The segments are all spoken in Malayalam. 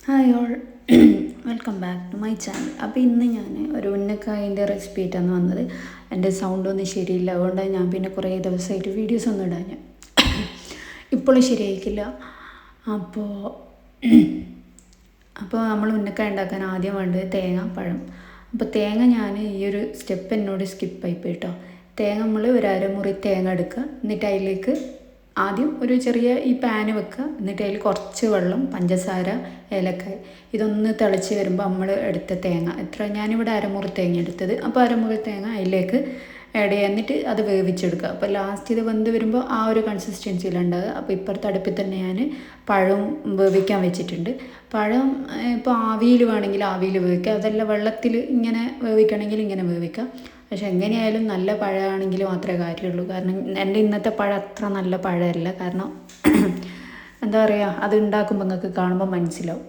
Hi all welcome back to my channel. അപ്പോൾ ഇന്ന് ഞാൻ ഒരു ഉന്നക്കായൻ്റെ റെസിപ്പി ആയിട്ടാണ് വന്നത്. എൻ്റെ സൗണ്ടൊന്നും ശരിയില്ല, അതുകൊണ്ട് ഞാൻ പിന്നെ കുറേ ദിവസമായിട്ട് വീഡിയോസ് ഒന്നും ഇടാൻ ഇപ്പോഴും ശരിയായിക്കില്ല. അപ്പോൾ അപ്പോൾ നമ്മൾ ഉന്നക്കായ ഉണ്ടാക്കാൻ ആദ്യം വേണ്ടത് തേങ്ങ, പഴം. അപ്പോൾ തേങ്ങ ഞാൻ ഈ ഒരു സ്റ്റെപ്പ് എന്നോട് സ്കിപ്പായി പോയി കേട്ടോ. തേങ്ങ നമ്മൾ ഒരു അരമുറി തേങ്ങ എടുക്കുക, എന്നിട്ട് അതിലേക്ക് ആദ്യം ഒരു ചെറിയ ഈ പാന് വെക്കുക, എന്നിട്ട് അതിൽ കുറച്ച് വെള്ളം, പഞ്ചസാര, ഏലക്കായ ഇതൊന്ന് തിളച്ച് വരുമ്പോൾ നമ്മൾ എടുത്ത തേങ്ങ ഞാനിവിടെ അരമുറി തേങ്ങ എടുത്തത്, അപ്പോൾ അരമുറി തേങ്ങ അതിലേക്ക് ആഡ് ചെയ്യുക, എന്നിട്ട് അത് വേവിച്ചെടുക്കുക. അപ്പോൾ ലാസ്റ്റ് ഇത് വെന്ത് വരുമ്പോൾ ആ ഒരു കൺസിസ്റ്റൻസിയിലുണ്ടാകുക. അപ്പോൾ ഇപ്പുറത്തെ അടുപ്പിൽ തന്നെ ഞാൻ പഴം വേവിക്കാൻ വെച്ചിട്ടുണ്ട്. പഴം ഇപ്പോൾ ആവിയിൽ വേണമെങ്കിൽ ആവിയിൽ വേവിക്കുക, അതല്ല വെള്ളത്തിൽ ഇങ്ങനെ വേവിക്കണമെങ്കിൽ ഇങ്ങനെ വേവിക്കുക. പക്ഷെ എങ്ങനെയായാലും നല്ല പഴമാണെങ്കിൽ മാത്രമേ കാര്യമുള്ളൂ. കാരണം എൻ്റെ ഇന്നത്തെ പഴം അത്ര നല്ല പഴമല്ല. കാരണം എന്താ പറയുക, അത് ഉണ്ടാക്കുമ്പോൾ നിങ്ങൾക്ക് കാണുമ്പോൾ മനസ്സിലാവും.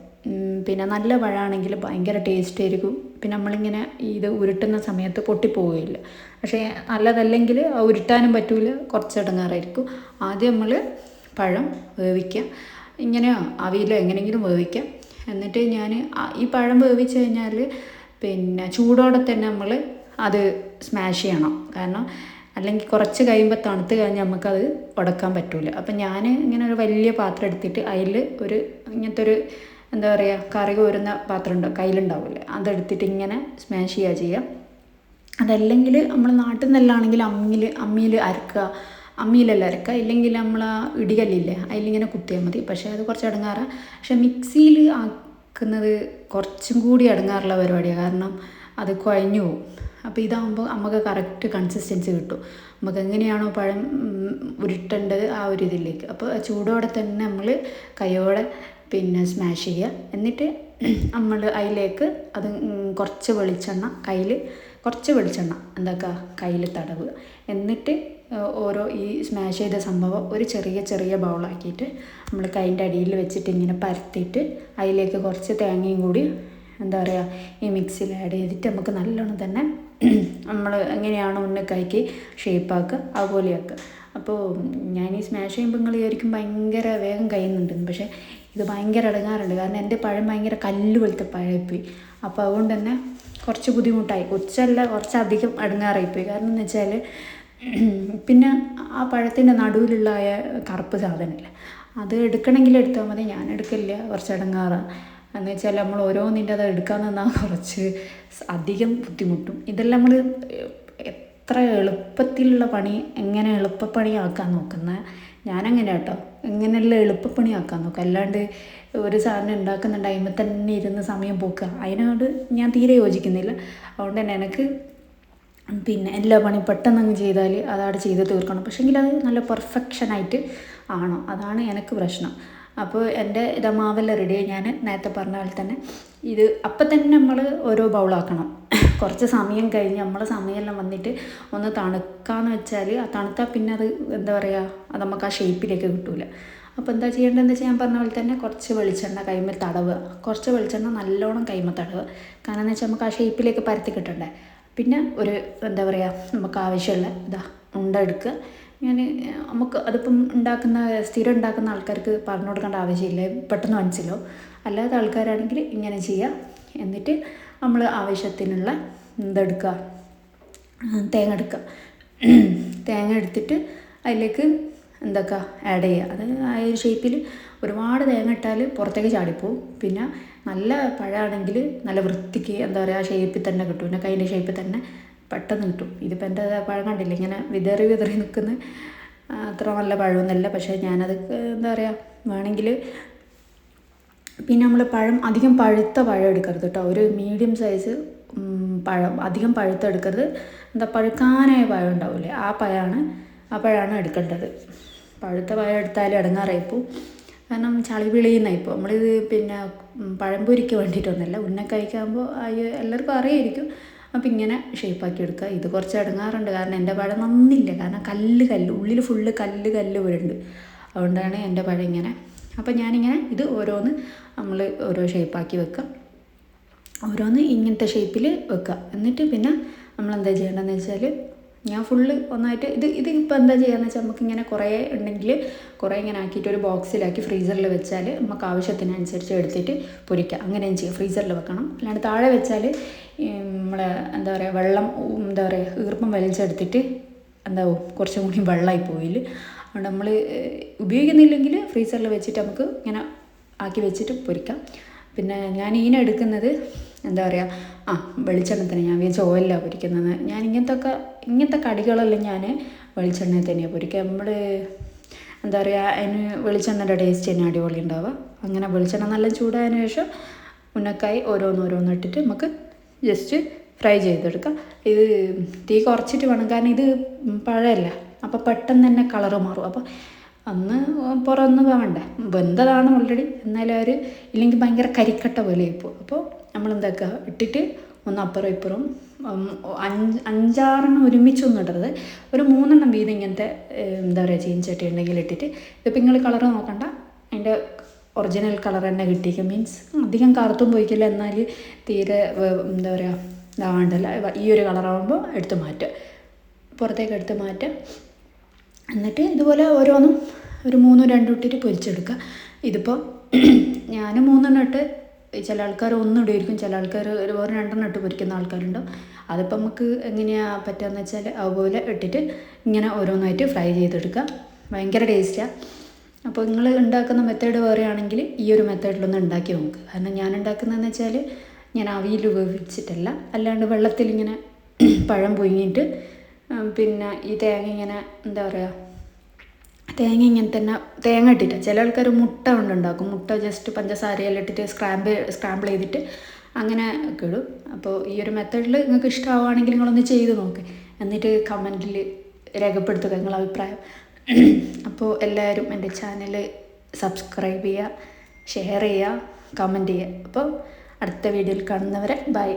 പിന്നെ നല്ല പഴമാണെങ്കിൽ ഭയങ്കര ടേസ്റ്റ് ആയിരിക്കും. പിന്നെ നമ്മളിങ്ങനെ ഇത് ഉരുട്ടുന്ന സമയത്ത് പൊട്ടിപ്പോവുകയില്ല. പക്ഷേ നല്ലതല്ലെങ്കിൽ ഉരുട്ടാനും പറ്റില്ല, കുറച്ച് ഇടങ്ങാറായിരിക്കും. ആദ്യം നമ്മൾ പഴം വേവിക്കുക, ഇങ്ങനെ ആവിയിലോ എങ്ങനെയെങ്കിലും വേവിക്കുക. എന്നിട്ട് ഞാൻ ഈ പഴം വേവിച്ച് കഴിഞ്ഞാൽ പിന്നെ ചൂടോടെ തന്നെ നമ്മൾ അത് സ്മാഷ് ചെയ്യണം. കാരണം അല്ലെങ്കിൽ കുറച്ച് കഴിയുമ്പോൾ തണുത്ത് കഴിഞ്ഞാൽ നമുക്കത് ഉടക്കാൻ പറ്റില്ല. അപ്പം ഞാൻ ഇങ്ങനെ ഒരു വലിയ പാത്രം എടുത്തിട്ട് അതിൽ ഒരു ഇങ്ങനത്തെ ഒരു എന്താ പറയുക, കറി കോരുന്ന പാത്രം ഉണ്ടോ കയ്യിലുണ്ടാവില്ലേ, അതെടുത്തിട്ട് ഇങ്ങനെ സ്മാഷ് ചെയ്യുക. അതല്ലെങ്കിൽ നമ്മൾ നാട്ടിൽ നിന്നെല്ലാണെങ്കിൽ അമ്മിയിൽ അരക്കുക, അമ്മിയിലല്ല അരക്കുക. ഇല്ലെങ്കിൽ നമ്മൾ ആ ഇടികല്ലില്ലേ അതിലിങ്ങനെ കുത്തിയാൽ മതി. പക്ഷേ അത് കുറച്ച് ഇടങ്ങാറാണ്. പക്ഷെ മിക്സിയിൽ ആക്കുന്നത് കുറച്ചും കൂടി ഇടങ്ങാറുള്ള പരിപാടിയാണ്. കാരണം അത് കുഴഞ്ഞു പോകും. അപ്പോൾ ഇതാകുമ്പോൾ നമുക്ക് കറക്റ്റ് കൺസിസ്റ്റൻസി കിട്ടും. നമുക്ക് എങ്ങനെയാണോ പഴം ഉരുട്ടേണ്ടത് ആ ഒരു ഇതിലേക്ക്. അപ്പോൾ ചൂടോടെ തന്നെ നമ്മൾ കൈയോടെ പിന്നെ സ്മാഷ് ചെയ്യുക. എന്നിട്ട് നമ്മൾ അതിലേക്ക് അത് കുറച്ച് വെളിച്ചെണ്ണ കുറച്ച് വെളിച്ചെണ്ണ എന്താക്കുക കയ്യിൽ തടവുക. എന്നിട്ട് ഓരോ ഈ സ്മാഷ് ചെയ്ത സംഭവം ഒരു ചെറിയ ബൗളാക്കിയിട്ട് നമ്മൾ കൈൻ്റെ അടിയിൽ വെച്ചിട്ട് ഇങ്ങനെ പരത്തിയിട്ട് അതിലേക്ക് കുറച്ച് തേങ്ങയും കൂടി എന്താ പറയുക ഈ മിക്സിയിൽ ആഡ് ചെയ്തിട്ട് നമുക്ക് നല്ലോണം തന്നെ നമ്മൾ എങ്ങനെയാണോ ഉന്നക്കായ്ക്ക് ഷേപ്പാക്കുക അതുപോലെയാക്കുക. അപ്പോൾ ഞാൻ ഈ സ്മാഷ് ചെയ്യുമ്പോൾ നിങ്ങൾ വിചാരിക്കും ഭയങ്കര വേഗം കഴിയുന്നുണ്ടെന്ന്. പക്ഷേ ഇത് ഭയങ്കര ഇടങ്ങാറുണ്ട്. കാരണം എൻ്റെ പഴം ഭയങ്കര കല്ല് പോലത്തെ പഴമായിപ്പോയി. അപ്പോൾ അതുകൊണ്ട് തന്നെ കുറച്ച് ബുദ്ധിമുട്ടായി, കുറച്ചധികം ഇടങ്ങാറായിപ്പോയി. കാരണം എന്ന് വെച്ചാൽ പിന്നെ ആ പഴത്തിൻ്റെ നടുവിലുള്ള കറുപ്പ് സാധനമില്ല, അത് എടുക്കണമെങ്കിൽ എടുത്താൽ മതി. ഞാൻ എടുക്കില്ല, കുറച്ച് ഇടങ്ങാറാണ്. എന്ന് വെച്ചാൽ നമ്മൾ ഓരോന്നിൻ്റെ അത് എടുക്കാൻ നിന്നാൽ കുറച്ച് അധികം ബുദ്ധിമുട്ടും. ഇതെല്ലാം നമ്മൾ എത്ര എളുപ്പത്തിലുള്ള പണി എങ്ങനെ എളുപ്പപ്പണിയാക്കാൻ നോക്കുന്നത്, ഞാനങ്ങനെ കേട്ടോ, എങ്ങനെയെല്ലാം എളുപ്പപ്പണിയാക്കാൻ നോക്കുക. അല്ലാണ്ട് ഒരു സാധനം ഉണ്ടാക്കുന്ന ടൈമിൽ തന്നെ ഇരുന്ന് സമയം പോക്കുക, അതിനോട് ഞാൻ തീരെ യോജിക്കുന്നില്ല. അതുകൊണ്ട് തന്നെ എനിക്ക് പിന്നെ എല്ലാ പണി പെട്ടെന്ന് അങ്ങ് ചെയ്താൽ അതവിടെ ചെയ്ത് തീർക്കണം. പക്ഷേങ്കിൽ അത് നല്ല പെർഫെക്ഷനായിട്ട് ആണോ, അതാണ് എനിക്ക് പ്രശ്നം. അപ്പോൾ എൻ്റെ മാവെല്ലാം റെഡിയായി. ഞാൻ നേരത്തെ പറഞ്ഞ പോലെ തന്നെ ഇത് അപ്പം തന്നെ നമ്മൾ ഓരോ ബൗളാക്കണം. കുറച്ച് സമയം കഴിഞ്ഞ് നമ്മളെ സമയമെല്ലാം വന്നിട്ട് ഒന്ന് തണുക്കാന്ന് വെച്ചാൽ ആ തണുത്താൽ പിന്നെ അത് എന്താ പറയുക, അത് നമുക്ക് ആ ഷേപ്പിലേക്ക് കിട്ടില്ല. അപ്പോൾ എന്താ ചെയ്യേണ്ടതെന്ന് വെച്ചാൽ ഞാൻ പറഞ്ഞ പോലെ തന്നെ കുറച്ച് വെളിച്ചെണ്ണ കൈമ തടവുക, കുറച്ച് വെളിച്ചെണ്ണ നല്ലോണം കൈമ തടവുക. കാരണം എന്ന് വെച്ചാൽ നമുക്ക് ആ ഷേപ്പിലേക്ക് പരത്തി കിട്ടണ്ടേ. പിന്നെ ഒരു എന്താ പറയുക, നമുക്ക് ആവശ്യമുള്ള ഉണ്ടെടുക്കുക. നമുക്ക് അതിപ്പം സ്ഥിരം ഉണ്ടാക്കുന്ന ആൾക്കാർക്ക് പറഞ്ഞു കൊടുക്കേണ്ട ആവശ്യമില്ല, പെട്ടെന്ന് മനസ്സിലാവും. അല്ലാത്ത ആൾക്കാരാണെങ്കിൽ ഇങ്ങനെ ചെയ്യുക. എന്നിട്ട് നമ്മൾ ആവശ്യത്തിനുള്ള എന്തെടുക്കുക, തേങ്ങ എടുക്കുക. തേങ്ങ എടുത്തിട്ട് അതിലേക്ക് എന്തൊക്കെ ആഡ് ചെയ്യുക. അത് ആ ഒരു ഷേപ്പിൽ ഒരുപാട് തേങ്ങ ഇട്ടാൽ പുറത്തേക്ക് ചാടിപ്പോവും. പിന്നെ നല്ല പഴമാണെങ്കിൽ നല്ല വൃത്തിക്ക് എന്താ പറയുക ആ ഷേപ്പിൽ തന്നെ കിട്ടും. പിന്നെ കൈൻ്റെ ഷേപ്പിൽ തന്നെ പെട്ടെന്ന് കിട്ടും. ഇതിപ്പോൾ എൻ്റെ പഴം കണ്ടില്ല, ഇങ്ങനെ വിതറി നിൽക്കുന്ന അത്ര നല്ല പഴമൊന്നുമല്ല. പക്ഷേ ഞാനത് എന്താ പറയുക വേണമെങ്കിൽ പിന്നെ നമ്മൾ അധികം പഴുത്ത പഴം എടുക്കരുത് കേട്ടോ. ഒരു മീഡിയം സൈസ് പഴം, അധികം പഴുത്തെടുക്കരുത്. പഴുക്കാനായ പഴം ഉണ്ടാവില്ലേ, ആ പഴമാണ് എടുക്കേണ്ടത്. പഴുത്ത പഴം എടുത്താൽ ഇടങ്ങാറായിപ്പോൾ. കാരണം ചളി വിളിയുന്നായിപ്പോൾ. നമ്മളിത് പിന്നെ പഴംപൊരിക്ക് വേണ്ടിയിട്ടൊന്നുമല്ല, ഉന്നക്കായ്ക്കാകുമ്പോൾ എല്ലാവർക്കും അറിയായിരിക്കും. അപ്പോൾ ഇങ്ങനെ ഷേപ്പാക്കി എടുക്കുക. ഇത് കുറച്ച് ഇടങ്ങാറുണ്ട്, കാരണം എൻ്റെ പഴം നന്നില്ല. കാരണം കല്ല് ഉള്ളിൽ ഫുള്ള് കല്ല് വീഴുണ്ട്. അതുകൊണ്ടാണ് എൻ്റെ പഴം ഇങ്ങനെ. അപ്പോൾ ഞാനിങ്ങനെ ഇത് ഓരോന്ന് നമ്മൾ ഓരോ ഷേപ്പാക്കി വെക്കുക, ഓരോന്ന് ഇങ്ങനത്തെ ഷേപ്പിൽ വെക്കുക. എന്നിട്ട് പിന്നെ നമ്മൾ എന്താ ചെയ്യേണ്ടതെന്ന് വെച്ചാൽ ഞാൻ ഫുള്ള് ഒന്നായിട്ട് ഇതിപ്പോൾ എന്താ ചെയ്യുകയെന്ന് വെച്ചാൽ നമുക്കിങ്ങനെ കുറേ ഉണ്ടെങ്കിൽ കുറേ ഇങ്ങനെ ആക്കിയിട്ട് ഒരു ബോക്സിലാക്കി ഫ്രീസറിൽ വെച്ചാൽ നമുക്ക് ആവശ്യത്തിനനുസരിച്ച് എടുത്തിട്ട് പൊരിക്കാം. അങ്ങനെയും ചെയ്യാം. ഫ്രീസറിൽ വെക്കണം. അല്ലാണ്ട് താഴെ വെച്ചാൽ നമ്മളെ എന്താ പറയുക വെള്ളം എന്താ പറയുക ഈർപ്പം വലിച്ചെടുത്തിട്ട് എന്താവും കുറച്ചും കൂടി വെള്ളമായി പോയില്ല. അതുകൊണ്ട് നമ്മൾ ഉപയോഗിക്കുന്നില്ലെങ്കിൽ ഫ്രീസറിൽ വെച്ചിട്ട് നമുക്ക് ഇങ്ങനെ ആക്കി വെച്ചിട്ട് പൊരിക്കാം. പിന്നെ ഞാൻ എടുക്കുന്നത് എന്താ പറയുക വെളിച്ചെണ്ണത്തിന് ഞാൻ വിചാരിച്ച ഓയിലാണ് പൊരിക്കുന്നത്. ഞാൻ ഇങ്ങനത്തെ കടികളെല്ലാം ഞാൻ വെളിച്ചെണ്ണയിൽ തന്നെയാണ് പൊരിക്കുക. നമ്മൾ എന്താ പറയുക അതിന് വെളിച്ചെണ്ണയുടെ ടേസ്റ്റ് തന്നെ അടിപൊളി ഉണ്ടാവുക. അങ്ങനെ വെളിച്ചെണ്ണ നല്ല ചൂടായതിനു ശേഷം ഉന്നക്കായി ഓരോന്നിട്ടിട്ട് നമുക്ക് ജസ്റ്റ് ഫ്രൈ ചെയ്തെടുക്കാം. ഇത് തീ കുറച്ചിട്ട് വേണം, കാരണം ഇത് പഴമല്ല, അപ്പോൾ പെട്ടെന്ന് തന്നെ കളറ് മാറും. അപ്പോൾ അന്ന് പുറമൊന്നും വേണ്ടേ, വെന്തതാണ് ഓൾറെഡി, എന്നാലും ഇല്ലെങ്കിൽ ഭയങ്കര കരിക്കട്ട പോലെ ഇപ്പോൾ. അപ്പോൾ നമ്മളെന്താക്കുക ഇട്ടിട്ട് ഒന്ന് അപ്പുറം ഇപ്പുറം 5-6 ഒരുമിച്ചൊന്നും ഇടരുത്, ഒരു 3 വീതം ഇങ്ങനത്തെ എന്താ പറയുക ചീനച്ചട്ടി ഉണ്ടെങ്കിൽ ഇട്ടിട്ട്. ഇതിപ്പോൾ നിങ്ങൾ കളറ് നോക്കണ്ട, അതിൻ്റെ ഒറിജിനൽ കളർ തന്നെ കിട്ടിയിരിക്കും. മീൻസ് അധികം കറുത്തും പോയിക്കില്ല, എന്നാൽ തീരെ എന്താ പറയുക ഇതാവണ്ടല്ല. ഈ ഒരു കളറാകുമ്പോൾ എടുത്ത് മാറ്റുക, പുറത്തേക്ക് എടുത്ത് മാറ്റുക. എന്നിട്ട് ഇതുപോലെ ഓരോന്നും ഒരു 3-2 ഇട്ടിട്ട് പൊരിച്ചെടുക്കുക. ഇതിപ്പോൾ ഞാൻ 3 ഇട്ട്, ചില ആൾക്കാർ 1 ഇടുമായിരിക്കും, ചില ആൾക്കാർ ഒരു 2 ഇട്ട് പൊരിക്കുന്ന ആൾക്കാരുണ്ടോ. അതിപ്പോൾ നമുക്ക് എങ്ങനെയാണ് പറ്റുകയെന്ന് വെച്ചാൽ അതുപോലെ ഇട്ടിട്ട് ഇങ്ങനെ ഓരോന്നായിട്ട് ഫ്രൈ ചെയ്തെടുക്കുക. ഭയങ്കര ടേസ്റ്റാണ്. അപ്പോൾ നിങ്ങൾ ഉണ്ടാക്കുന്ന മെത്തേഡ് വേറെ ആണെങ്കിൽ ഈ ഒരു മെത്തേഡിലൊന്ന് ഉണ്ടാക്കി നോക്ക്. കാരണം ഞാൻ ഉണ്ടാക്കുന്നതെന്ന് വെച്ചാൽ ഞാൻ അവിയിൽ ഉപയോഗിച്ചിട്ടല്ല, അല്ലാണ്ട് വെള്ളത്തിലിങ്ങനെ പഴം പുഴുങ്ങിയിട്ട് പിന്നെ ഈ തേങ്ങ ഇങ്ങനെ എന്താ പറയുക തേങ്ങ ഇങ്ങനെ തന്നെ തേങ്ങ ഇട്ടിട്ട്, ചില ആൾക്കാർ മുട്ട കൊണ്ടുണ്ടാക്കും. മുട്ട ജസ്റ്റ് പഞ്ചസാരയെല്ലാം ഇട്ടിട്ട് സ്ക്രാമ്പിൾ ചെയ്തിട്ട് അങ്ങനെ ഒക്കെ ഇടും. അപ്പോൾ ഈ ഒരു മെത്തേഡിൽ നിങ്ങൾക്ക് ഇഷ്ടമാവുകയാണെങ്കിൽ നിങ്ങളൊന്ന് ചെയ്ത് നോക്ക്, എന്നിട്ട് കമൻറ്റിൽ രേഖപ്പെടുത്തുക നിങ്ങളുടെ അഭിപ്രായം. അപ്പോൾ എല്ലാവരും എൻ്റെ ചാനൽ സബ്സ്ക്രൈബ് ചെയ്യുക, ഷെയർ ചെയ്യുക, കമൻറ്റ് ചെയ്യുക. അപ്പോൾ അടുത്ത വീഡിയോയിൽ കാണുന്നവരെ ബൈ.